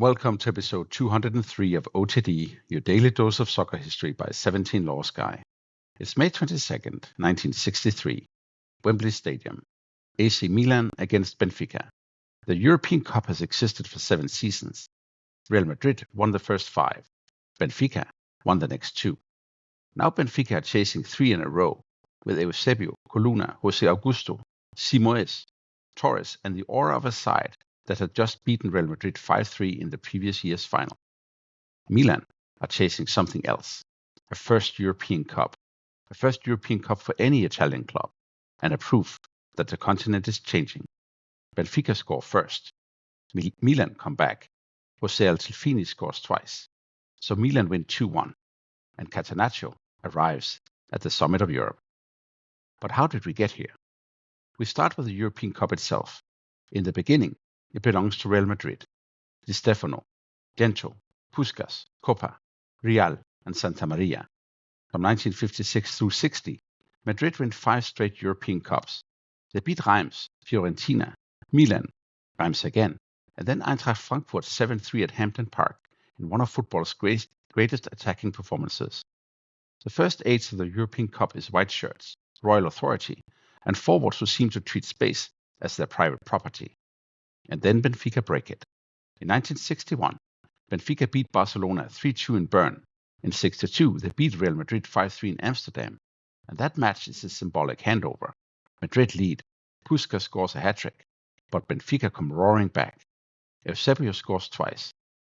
Welcome to episode 203 of OTD, your daily dose of soccer history by 17 Laws Guy. It's May 22nd, 1963, Wembley Stadium, AC Milan against Benfica. The European Cup has existed for 7 seasons. Real Madrid won the first 5. Benfica won the next 2. Now Benfica are chasing 3 in a row, with Eusébio, Coluna, José Augusto, Simões, Torres, and the aura of a side that had just beaten Real Madrid 5-3 in the previous year's final. Milan are chasing something else, a first European Cup for any Italian club, and a proof that the continent is changing. Benfica score first. Milan come back. José Altafini scores twice. So Milan win 2-1, and Catenaccio arrives at the summit of Europe. But how did we get here? We start with the European Cup itself. In the beginning, it belongs to Real Madrid. Di Stefano, Gento, Puskás, Copa, Real, and Santa Maria. From 1956 through 60, Madrid win 5 straight European Cups. They beat Reims, Fiorentina, Milan, Reims again, and then Eintracht Frankfurt 7-3 at Hampden Park in one of football's greatest attacking performances. The first 8 of the European Cup is white shirts, royal authority, and forwards who seem to treat space as their private property. And then Benfica break it. In 1961, Benfica beat Barcelona 3-2 in Bern. In 62, they beat Real Madrid 5-3 in Amsterdam. And that match is a symbolic handover. Madrid lead. Puskás scores a hat-trick. But Benfica come roaring back. Eusébio scores twice.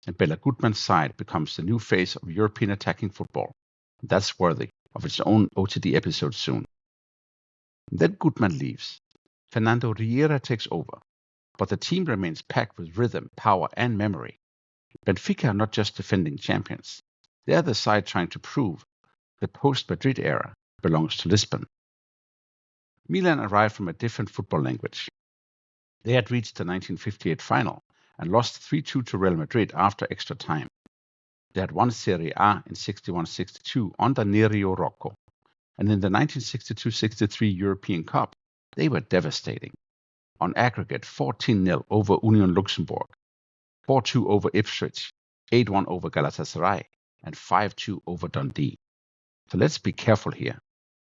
And Bela Gutmann's side becomes the new face of European attacking football. And that's worthy of its own OTD episode soon. And then Gutmann leaves. Fernando Herrera takes over. But the team remains packed with rhythm, power, and memory. Benfica are not just defending champions. They are the side trying to prove the post-Madrid era belongs to Lisbon. Milan arrived from a different football language. They had reached the 1958 final and lost 3-2 to Real Madrid after extra time. They had won Serie A in 61-62 under Nereo Rocco. And in the 1962-63 European Cup, they were devastating. On aggregate 14-0 over Union Luxembourg, 4-2 over Ipswich, 8-1 over Galatasaray, and 5-2 over Dundee. So let's be careful here.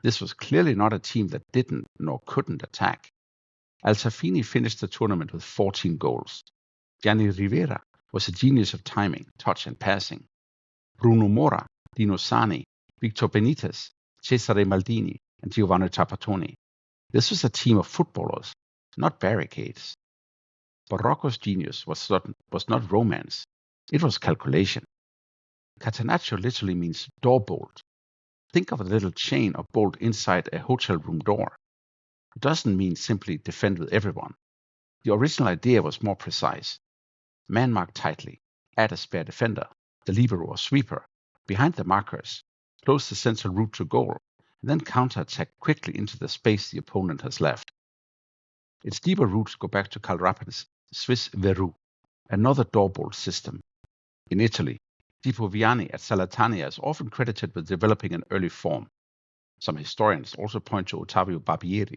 This was clearly not a team that didn't nor couldn't attack. Altafini finished the tournament with 14 goals. Gianni Rivera was a genius of timing, touch, and passing. Bruno Mora, Dino Sani, Victor Benitez, Cesare Maldini, and Giovanni Trapattoni. This was a team of footballers, not barricades. But Rocco's genius was not romance. It was calculation. Catenaccio literally means door bolt. Think of a little chain or bolt inside a hotel room door. It doesn't mean simply defend with everyone. The original idea was more precise. Man mark tightly, add a spare defender, the libero or sweeper, behind the markers, close the central route to goal, and then counter-attack quickly into the space the opponent has left. Its deeper roots go back to Karl Rappan's Swiss Verrou, another doorbolt system. In Italy, Tipo Viani at Salernitana is often credited with developing an early form. Some historians also point to Ottavio Barbieri.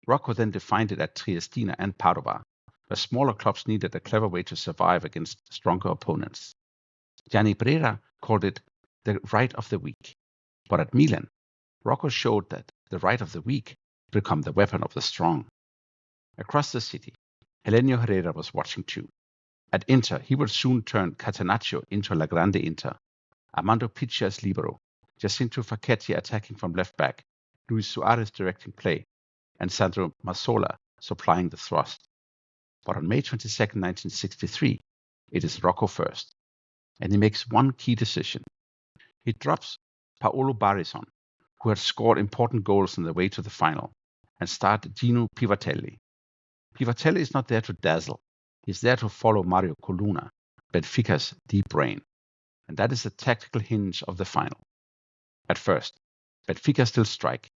Rocco then defined it at Triestina and Padova, where smaller clubs needed a clever way to survive against stronger opponents. Gianni Brera called it the right of the weak. But at Milan, Rocco showed that the right of the weak become the weapon of the strong. Across the city, Helenio Herrera was watching too. At Inter, he would soon turn Catenaccio into La Grande Inter, Armando Piccia as libero, Jacinto Facchetti attacking from left back, Luis Suarez directing play, and Sandro Mazzola supplying the thrust. But on May 22, 1963, it is Rocco first, and he makes one key decision. He drops Paolo Barison, who had scored important goals on the way to the final, and started Coluna Pivatelli. Pivatelli is not there to dazzle. He's there to follow Mario Coluna, Benfica's deep brain. And that is the tactical hinge of the final. At first, Benfica still strike.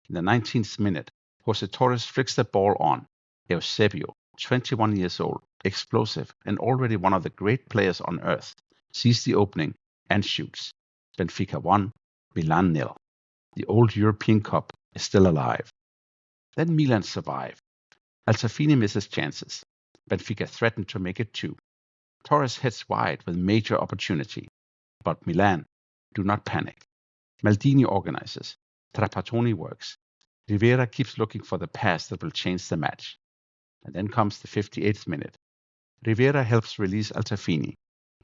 In the 19th minute, José Torres flicks the ball on. Eusébio, 21 years old, explosive, and already one of the great players on earth, sees the opening and shoots. Benfica 1, Milan 0. The old European Cup is still alive. Then Milan survive. Altafini misses chances. Benfica threatened to make it 2. Torres heads wide with major opportunity. But Milan do not panic. Maldini organizes. Trapattoni works. Rivera keeps looking for the pass that will change the match. And then comes the 58th minute. Rivera helps release Altafini,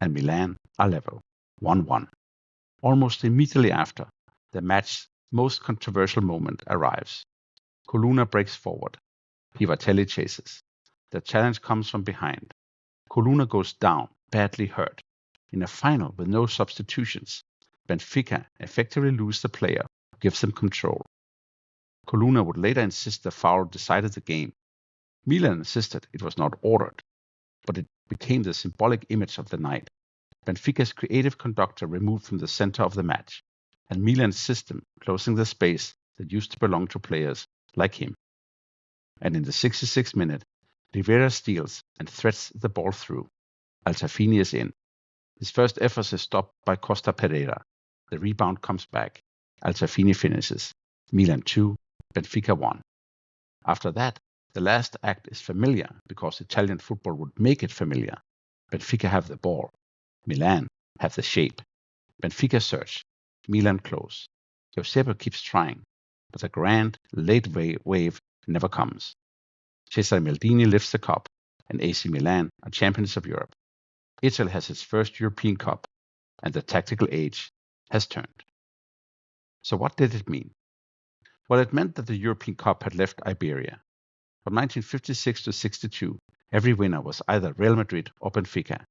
and Milan are level, 1-1. Almost immediately after, the match's most controversial moment arrives. Coluna breaks forward. Pivatelli chases. The challenge comes from behind. Coluna goes down, badly hurt. In a final with no substitutions, Benfica effectively lose the player who gives them control. Coluna would later insist the foul decided the game. Milan insisted it was not ordered, but it became the symbolic image of the night. Benfica's creative conductor removed from the center of the match, and Milan's system closing the space that used to belong to players like him. And in the 66th minute, Rivera steals and threads the ball through. Altafini is in. His first effort is stopped by Costa Pereira. The rebound comes back. Altafini finishes. Milan 2, Benfica 1. After that, the last act is familiar because Italian football would make it familiar. Benfica have the ball. Milan have the shape. Benfica search. Milan close. Eusébio keeps trying, but the grand late wave never comes. Cesare Maldini lifts the cup, and AC Milan are champions of Europe. Italy has its first European Cup, and the tactical age has turned. So what did it mean? Well, it meant that the European Cup had left Iberia. From 1956 to 62, every winner was either Real Madrid or Benfica.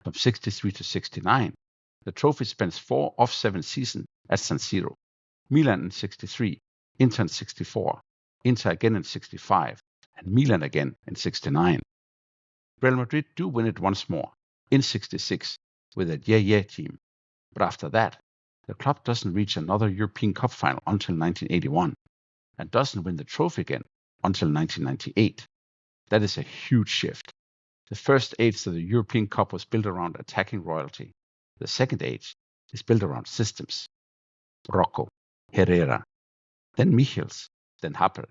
From 63 to 69, the trophy spends 4 of 7 seasons at San Siro. Milan in 63, Inter in 64, Inter again in 65, and Milan again in 69. Real Madrid do win it once more, in 66, with a yeah team. But after that, the club doesn't reach another European Cup final until 1981, and doesn't win the trophy again until 1998. That is a huge shift. The first age of the European Cup was built around attacking royalty. The second age is built around systems. Rocco, Herrera, then Michels, then Happel,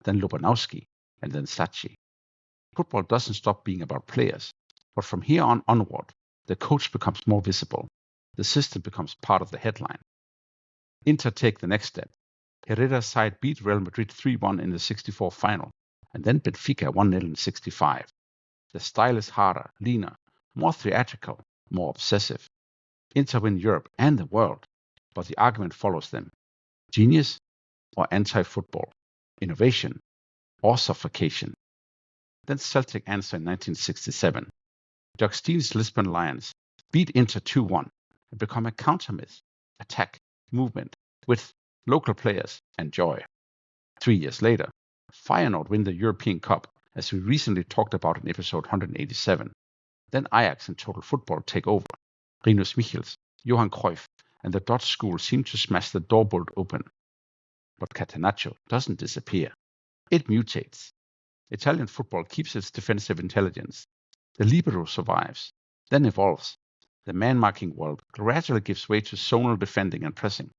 then Lobanowski, and then Sacchi. Football doesn't stop being about players, but from here onward, the coach becomes more visible. The system becomes part of the headline. Inter take the next step. Herrera's side beat Real Madrid 3-1 in the 64 final, and then Benfica 1-0 in 65. The style is harder, leaner, more theatrical, more obsessive. Inter win Europe and the world, but the argument follows them. Genius or anti-football? Innovation or suffocation? Then Celtic answer in 1967. Doug Steele's Lisbon Lions beat Inter 2-1 and become a counter-myth, attack, movement, with local players and joy. 3 years later, Feyenoord win the European Cup, as we recently talked about in episode 187. Then Ajax and Total Football take over. Rinus Michels, Johan Cruyff, and the Dutch school seem to smash the doorbolt open. But Catenaccio doesn't disappear. It mutates. Italian football keeps its defensive intelligence. The libero survives, then evolves. The man-marking world gradually gives way to zonal defending and pressing.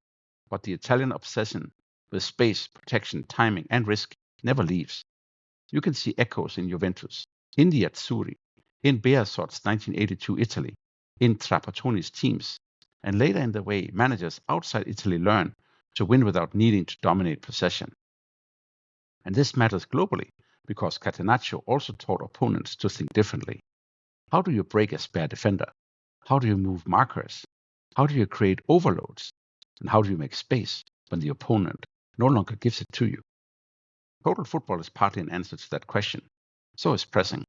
But the Italian obsession with space, protection, timing, and risk never leaves. You can see echoes in Juventus, in the Azzurri, in Bearzot's 1982 Italy, in Trapattoni's teams, and later in the way managers outside Italy learn to win without needing to dominate possession. And this matters globally because Catenaccio also taught opponents to think differently. How do you break a spare defender? How do you move markers? How do you create overloads? And how do you make space when the opponent no longer gives it to you? Total football is partly an answer to that question. So is pressing.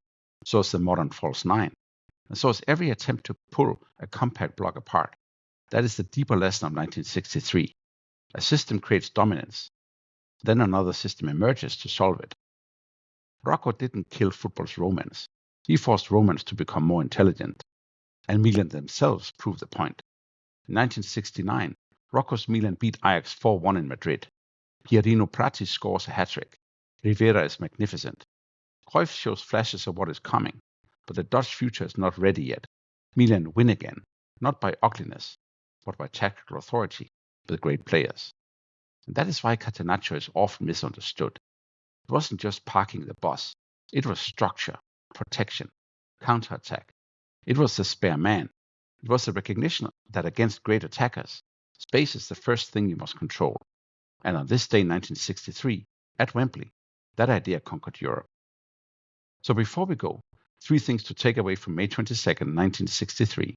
So is the modern false nine. And so is every attempt to pull a compact block apart. That is the deeper lesson of 1963. A system creates dominance. Then another system emerges to solve it. Rocco didn't kill football's romance. He forced romance to become more intelligent. And Milan themselves proved the point. In 1969, Rocco's Milan beat Ajax 4-1 in Madrid. Pierino Prati scores a hat-trick. Rivera is magnificent. Cruyff shows flashes of what is coming, but the Dutch future is not ready yet. Milan win again, not by ugliness, but by tactical authority with great players. And that is why Catenaccio is often misunderstood. It wasn't just parking the bus. It was structure, protection, counterattack, It was the spare man. It was the recognition that against great attackers, space is the first thing you must control. And on this day in 1963, at Wembley, that idea conquered Europe. So before we go, 3 things to take away from May 22nd, 1963.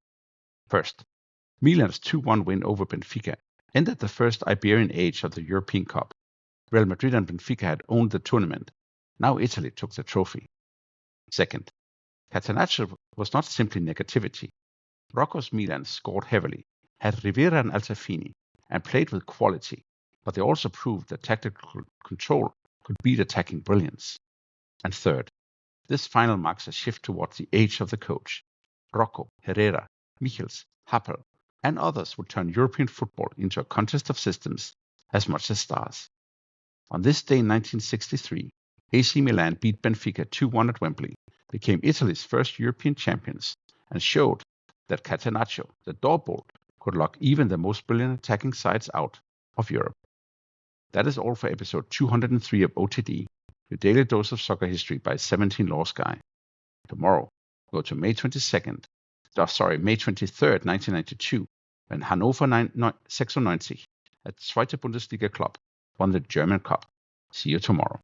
First, Milan's 2-1 win over Benfica ended the first Iberian age of the European Cup. Real Madrid and Benfica had owned the tournament. Now Italy took the trophy. Second, Catenaccio was not simply negativity. Rocco's Milan scored heavily, had Herrera and Altafini, and played with quality, but they also proved that tactical control could beat attacking brilliance. And third, this final marks a shift towards the age of the coach. Rocco, Herrera, Michels, Happel, and others would turn European football into a contest of systems as much as stars. On this day in 1963, AC Milan beat Benfica 2-1 at Wembley, became Italy's first European champions, and showed that Catenaccio, the doorbolt, could lock even the most brilliant attacking sides out of Europe. That is all for episode 203 of OTD, your daily dose of soccer history by 17 Lost Guy. Tomorrow, go to May 23rd, 1992, when Hannover 96, a Zweite Bundesliga club, won the German Cup. See you tomorrow.